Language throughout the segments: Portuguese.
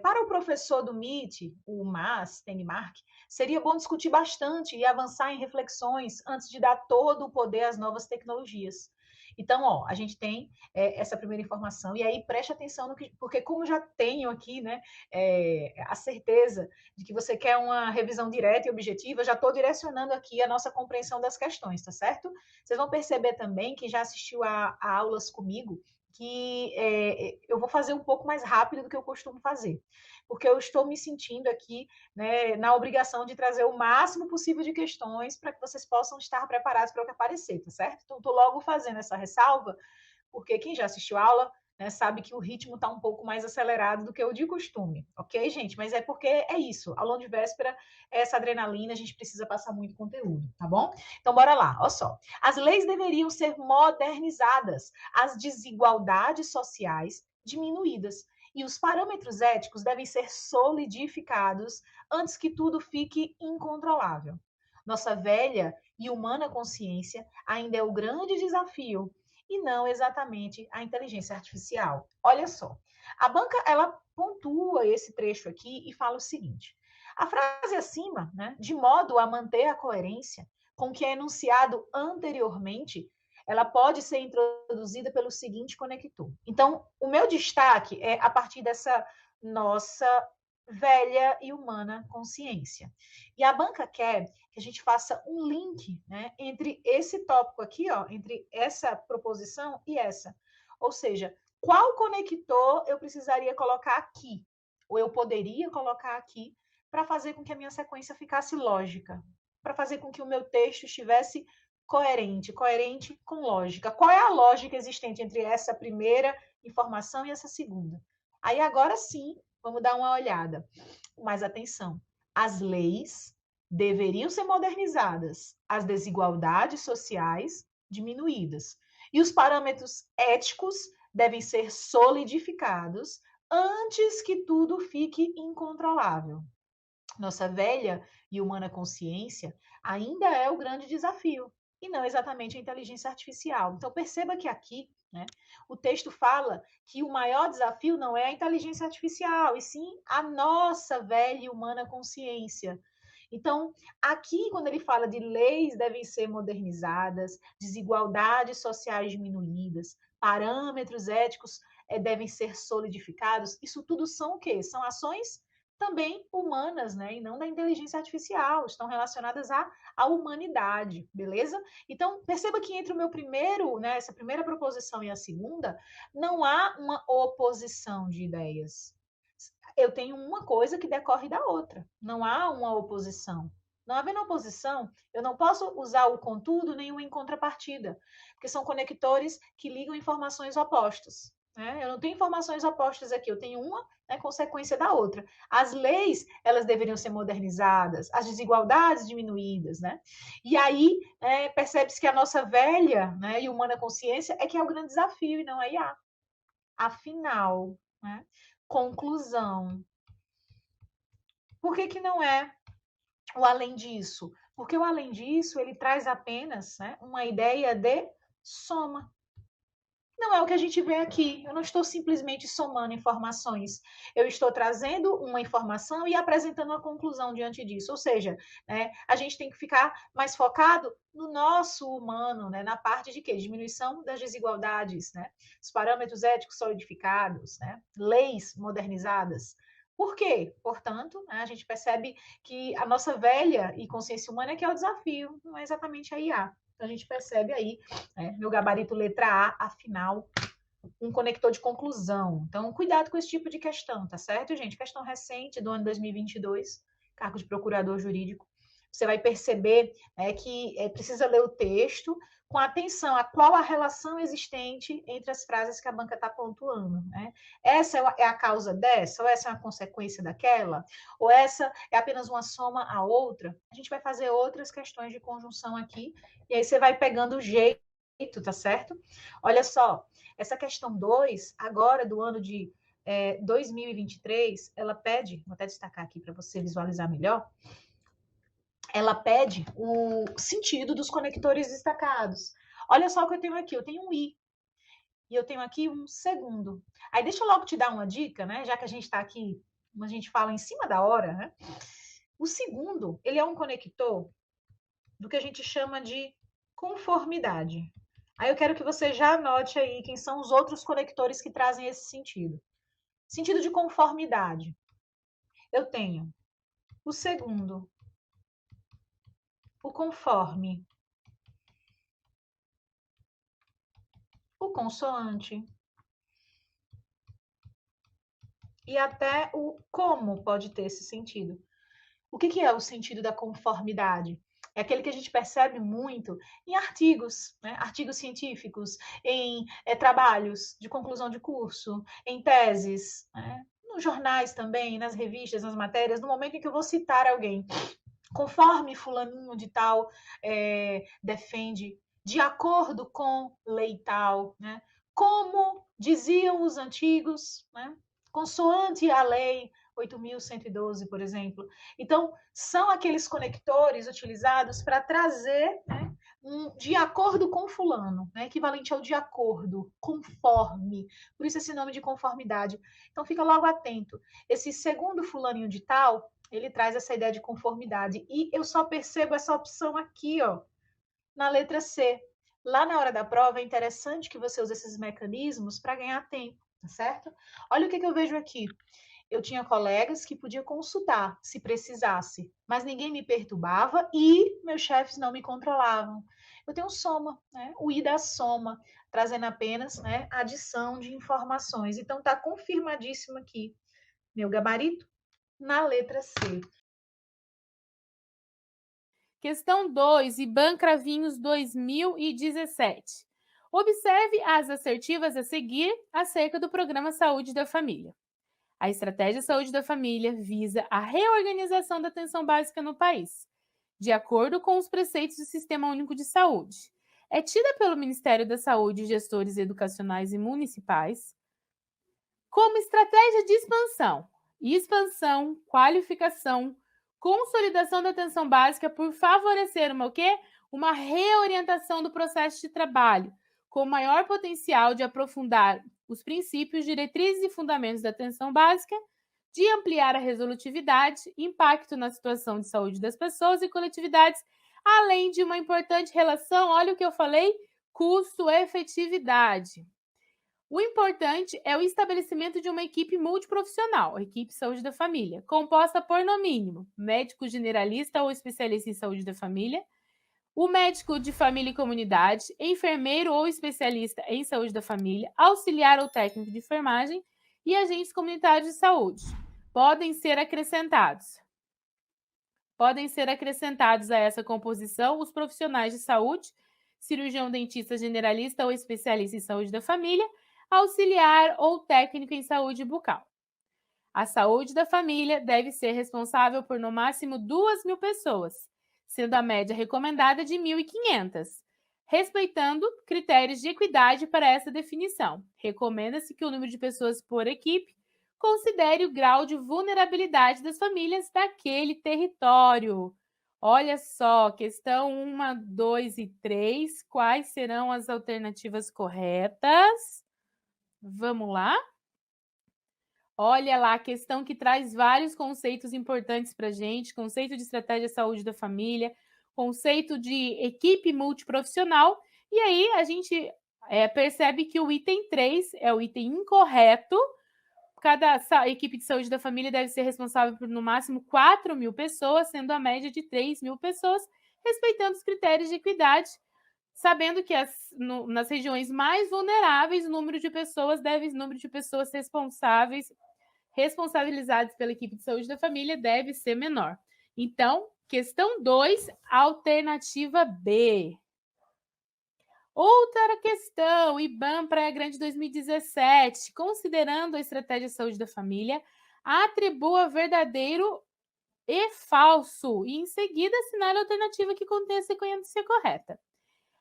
Para o professor do MIT, o Mas, Tenmark, seria bom discutir bastante e avançar em reflexões antes de dar todo o poder às novas tecnologias. Então, ó, a gente tem essa primeira informação, e aí preste atenção no que, porque como já tenho aqui, né, a certeza de que você quer uma revisão direta e objetiva, já estou direcionando aqui a nossa compreensão das questões, tá certo? Vocês vão perceber também, quem já assistiu a aulas comigo, que eu vou fazer um pouco mais rápido do que eu costumo fazer, porque eu estou me sentindo aqui, né, na obrigação de trazer o máximo possível de questões para que vocês possam estar preparados para o que aparecer, tá certo? Então, estou logo fazendo essa ressalva, porque quem já assistiu a aula, né, sabe que o ritmo está um pouco mais acelerado do que o de costume, ok, gente? Mas é porque é isso, aula de véspera é essa adrenalina, a gente precisa passar muito conteúdo, tá bom? Então, bora lá, olha só. As leis deveriam ser modernizadas, as desigualdades sociais diminuídas, e os parâmetros éticos devem ser solidificados antes que tudo fique incontrolável. Nossa velha e humana consciência ainda é o grande desafio e não exatamente a inteligência artificial. Olha só, a banca ela pontua esse trecho aqui e fala o seguinte: a frase acima, né, de modo a manter a coerência com o que é enunciado anteriormente, ela pode ser introduzida pelo seguinte conector. Então, o meu destaque é a partir dessa nossa velha e humana consciência. E a banca quer que a gente faça um link, né, entre esse tópico aqui, ó, entre essa proposição e essa. Ou seja, qual conector eu precisaria colocar aqui? Ou eu poderia colocar aqui para fazer com que a minha sequência ficasse lógica, para fazer com que o meu texto estivesse coerente com lógica. Qual é a lógica existente entre essa primeira informação e essa segunda? Aí agora sim, vamos dar uma olhada. Mais atenção. As leis deveriam ser modernizadas, as desigualdades sociais diminuídas. E os parâmetros éticos devem ser solidificados antes que tudo fique incontrolável. Nossa velha e humana consciência ainda é o grande desafio, e não exatamente a inteligência artificial. Então, perceba que aqui, né, o texto fala que o maior desafio não é a inteligência artificial, e sim a nossa velha e humana consciência. Então, aqui, quando ele fala de leis devem ser modernizadas, desigualdades sociais diminuídas, parâmetros éticos devem ser solidificados, isso tudo são o quê? São ações também humanas, né? E não da inteligência artificial, estão relacionadas à humanidade, beleza? Então, perceba que entre o meu primeiro, né, essa primeira proposição e a segunda, não há uma oposição de ideias. Eu tenho uma coisa que decorre da outra, não há uma oposição. Não havendo oposição, eu não posso usar o contudo nem o em contrapartida, porque são conectores que ligam informações opostas. Né? Eu não tenho informações opostas aqui, eu tenho uma consequência da outra. As leis, elas deveriam ser modernizadas, as desigualdades diminuídas, né? E aí, percebe-se que a nossa velha, né, e humana consciência é que é o grande desafio e não a IA. Afinal, né, conclusão. Por que que não é o além disso? Porque o além disso, ele traz apenas, né, uma ideia de soma. Não é o que a gente vê aqui. Eu não estou simplesmente somando informações. Eu estou trazendo uma informação e apresentando uma conclusão diante disso. Ou seja, né, a gente tem que ficar mais focado no nosso humano, né, na parte de quê? Diminuição das desigualdades, né? Os parâmetros éticos solidificados, né? Leis modernizadas. Por quê? Portanto, né, a gente percebe que a nossa velha e consciência humana é que é o desafio, não é exatamente a IA. Então, a gente percebe aí, né, meu gabarito letra A, afinal, um conector de conclusão. Então, cuidado com esse tipo de questão, tá certo, gente? Questão recente do ano 2022, cargo de procurador jurídico. Você vai perceber que precisa ler o texto com atenção a qual a relação existente entre as frases que a banca está pontuando. Né? Essa é a causa dessa, ou essa é uma consequência daquela, ou essa é apenas uma soma a outra. A gente vai fazer outras questões de conjunção aqui, e aí você vai pegando o jeito, tá certo? Olha só, essa questão 2, agora do ano de 2023, ela pede, vou até destacar aqui para você visualizar melhor, ela pede o sentido dos conectores destacados. Olha só o que eu tenho aqui, eu tenho um i. e eu tenho aqui um segundo. Aí deixa eu logo te dar uma dica, né? Já que a gente está aqui, a gente fala em cima da hora, né? O segundo, ele é um conector do que a gente chama de conformidade. Aí eu quero que você já anote aí quem são os outros conectores que trazem esse sentido. Sentido de conformidade. Eu tenho o segundo, o conforme, o consoante e até o como pode ter esse sentido. O que é o sentido da conformidade? É aquele que a gente percebe muito em artigos, né? Artigos científicos, em trabalhos de conclusão de curso, em teses, né? Nos jornais também, nas revistas, nas matérias, no momento em que eu vou citar alguém, conforme fulaninho de tal defende, de acordo com lei tal, né? Como diziam os antigos, né? Consoante a lei 8.112, por exemplo. Então, são aqueles conectores utilizados para trazer, né, de acordo com fulano, né, equivalente ao de acordo, conforme. Por isso esse nome de conformidade. Então, fica logo atento. Esse segundo fulaninho de tal, ele traz essa ideia de conformidade. E eu só percebo essa opção aqui, ó, na letra C. Lá na hora da prova, é interessante que você use esses mecanismos para ganhar tempo, tá certo? Olha o que eu vejo aqui. Eu tinha colegas que podia consultar se precisasse, mas ninguém me perturbava e meus chefes não me controlavam. Eu tenho soma, né? O I da soma, trazendo apenas, né, adição de informações. Então está confirmadíssimo aqui meu gabarito na letra C. Questão 2, IBAN Cravinhos 2017. Observe as assertivas a seguir acerca do Programa Saúde da Família. A Estratégia Saúde da Família visa a reorganização da atenção básica no país, de acordo com os preceitos do Sistema Único de Saúde. É tida pelo Ministério da Saúde e gestores educacionais e municipais como estratégia de expansão, qualificação, consolidação da atenção básica por favorecer uma o quê? Uma reorientação do processo de trabalho, com maior potencial de aprofundar os princípios, diretrizes e fundamentos da atenção básica, de ampliar a resolutividade, impacto na situação de saúde das pessoas e coletividades, além de uma importante relação, olha o que eu falei, custo-efetividade. O importante é o estabelecimento de uma equipe multiprofissional, a equipe saúde da família, composta por, no mínimo, médico generalista ou especialista em saúde da família, o médico de família e comunidade, enfermeiro ou especialista em saúde da família, auxiliar ou técnico de enfermagem e agentes comunitários de saúde. Podem ser acrescentados a essa composição os profissionais de saúde, cirurgião dentista generalista ou especialista em saúde da família, auxiliar ou técnico em saúde bucal. A saúde da família deve ser responsável por no máximo 2.000 pessoas, sendo a média recomendada de 1.500, respeitando critérios de equidade para essa definição. Recomenda-se que o número de pessoas por equipe considere o grau de vulnerabilidade das famílias daquele território. Olha só, questão 1, 2 e 3. Quais serão as alternativas corretas? Vamos lá? Olha lá, a questão que traz vários conceitos importantes para a gente, conceito de estratégia de saúde da família, conceito de equipe multiprofissional, e aí a gente percebe que o item 3 é o item incorreto. Cada equipe de saúde da família deve ser responsável por, no máximo, 4.000 pessoas, sendo a média de 3.000 pessoas, respeitando os critérios de equidade, sabendo que nas regiões mais vulneráveis, o número de pessoas responsabilizadas pela equipe de saúde da família deve ser menor. Então, questão 2, alternativa B. Outra questão, IBAN Praia Grande 2017, considerando a estratégia de saúde da família, atribua verdadeiro e falso, e em seguida assinale a alternativa que contém a sequência correta.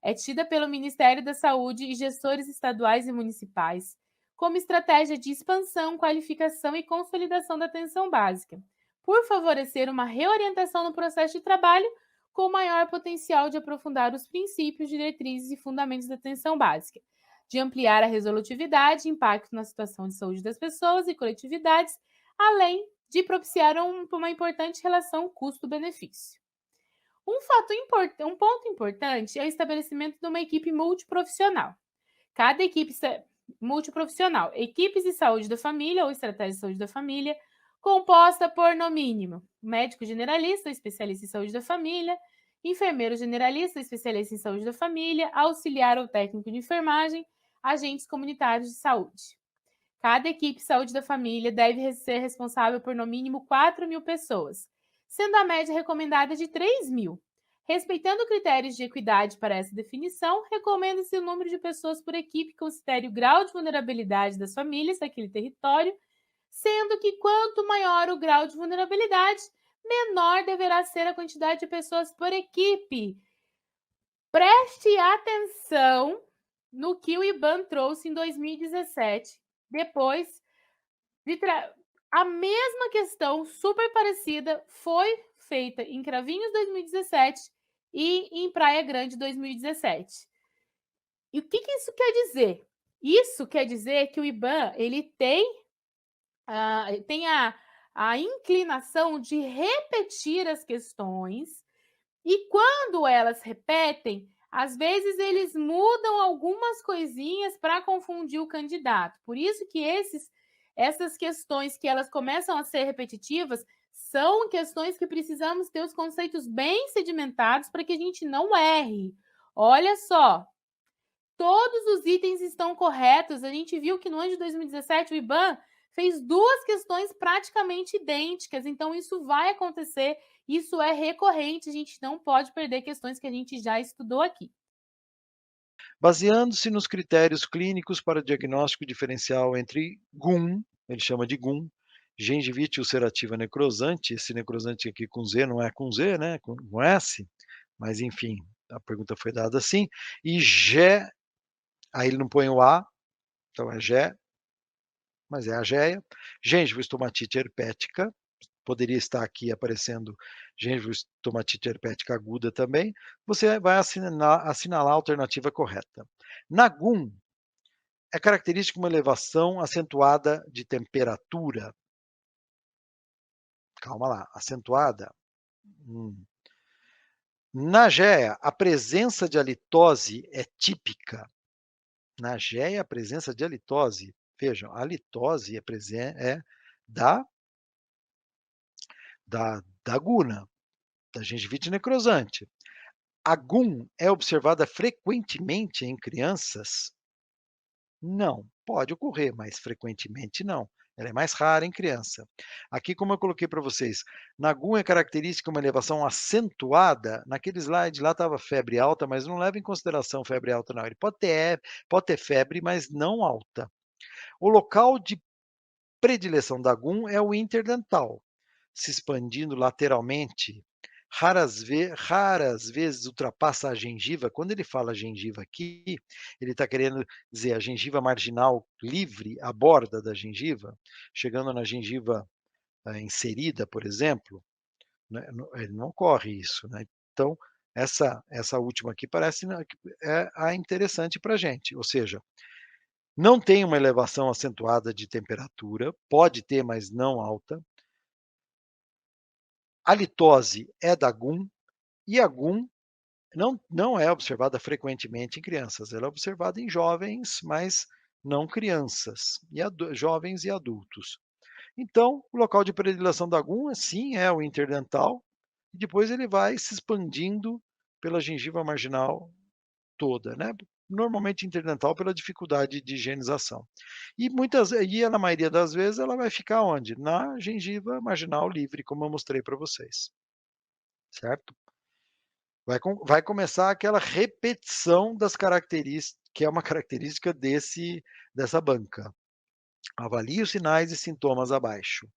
É tida pelo Ministério da Saúde e gestores estaduais e municipais como estratégia de expansão, qualificação e consolidação da atenção básica, por favorecer uma reorientação no processo de trabalho com maior potencial de aprofundar os princípios, diretrizes e fundamentos da atenção básica. de ampliar a resolutividade e impacto na situação de saúde das pessoas e coletividades, além de propiciar uma importante relação custo-benefício. Um ponto importante é o estabelecimento de uma equipe multiprofissional. Cada equipe multiprofissional, equipes de saúde da família ou estratégia de saúde da família, composta por, no mínimo, médico generalista, especialista em saúde da família, enfermeiro generalista, especialista em saúde da família, auxiliar ou técnico de enfermagem, agentes comunitários de saúde. Cada equipe de saúde da família deve ser responsável por no mínimo 4.000 pessoas, sendo a média recomendada de 3.000. Respeitando critérios de equidade para essa definição, recomenda-se o número de pessoas por equipe que considere o grau de vulnerabilidade das famílias daquele território, sendo que quanto maior o grau de vulnerabilidade, menor deverá ser a quantidade de pessoas por equipe. Preste atenção no que o IBAN trouxe em 2017, depois de a mesma questão super parecida foi feita em Cravinhos 2017 e em Praia Grande 2017. E o que isso quer dizer? Isso quer dizer que o IBAN ele tem a inclinação de repetir as questões e quando elas repetem, às vezes eles mudam algumas coisinhas para confundir o candidato. Por isso que essas questões que elas começam a ser repetitivas são questões que precisamos ter os conceitos bem sedimentados para que a gente não erre. Olha só, todos os itens estão corretos. A gente viu que no ano de 2017 o IBAN fez 2 questões praticamente idênticas, então isso vai acontecer, isso é recorrente, a gente não pode perder questões que a gente já estudou aqui. Baseando-se nos critérios clínicos para diagnóstico diferencial entre GUM, ele chama de GUM, gengivite ulcerativa necrosante, esse necrosante aqui com Z não é com Z, né, com S, mas enfim, a pergunta foi dada assim, e GE, aí ele não põe o A, então é GE, mas é a GEA, gengivoestomatite herpética, poderia estar aqui aparecendo gengivoestomatite herpética aguda também, você vai assinalar a alternativa correta. Na GUM, é característica uma elevação acentuada de temperatura. Calma lá, acentuada. Na GEA, a presença de halitose é típica. Na GEA, a presença de halitose, vejam, a halitose é da guna, da gengivite necrosante. A GUM é observada frequentemente em crianças? Não, pode ocorrer, mas frequentemente não. Ela é mais rara em criança. Aqui, como eu coloquei para vocês, na GUM é característica uma elevação acentuada. Naquele slide lá estava febre alta, mas não leva em consideração febre alta, não. Ele pode ter febre, mas não alta. O local de predileção da GUM é o interdental, se expandindo lateralmente. Raras vezes ultrapassa a gengiva. Quando ele fala gengiva aqui, ele está querendo dizer a gengiva marginal livre, a borda da gengiva, chegando na gengiva inserida, por exemplo, né, não ocorre isso. Né? Então, essa última aqui parece é a interessante para a gente, ou seja, não tem uma elevação acentuada de temperatura, pode ter, mas não alta. A litose é da GUM, e a GUM não é observada frequentemente em crianças, ela é observada em jovens, mas não crianças, e jovens e adultos. Então, o local de predileção da GUM, sim, é o interdental, e depois ele vai se expandindo pela gengiva marginal toda, né? Normalmente interdental pela dificuldade de higienização. E na maioria das vezes ela vai ficar onde? Na gengiva marginal livre, como eu mostrei para vocês. Certo? Vai começar aquela repetição das características, que é uma característica dessa banca. Avalie os sinais e sintomas abaixo.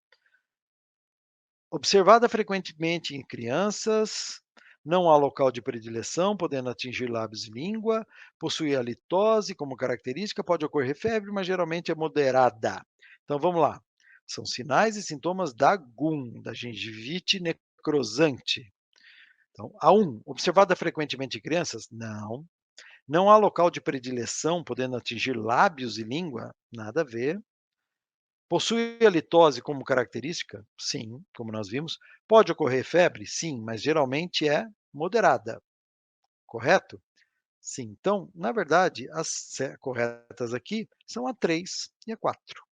Observada frequentemente em crianças, não há local de predileção, podendo atingir lábios e língua, possui halitose como característica, pode ocorrer febre, mas geralmente é moderada. Então vamos lá. São sinais e sintomas da GUM, da gengivite necrosante. Então, A1, observada frequentemente em crianças? Não. Não há local de predileção podendo atingir lábios e língua? Nada a ver. Possui a litose como característica? Sim, como nós vimos. Pode ocorrer febre? Sim, mas geralmente é moderada, correto? Sim. Então, na verdade, as corretas aqui são a 3 e a 4.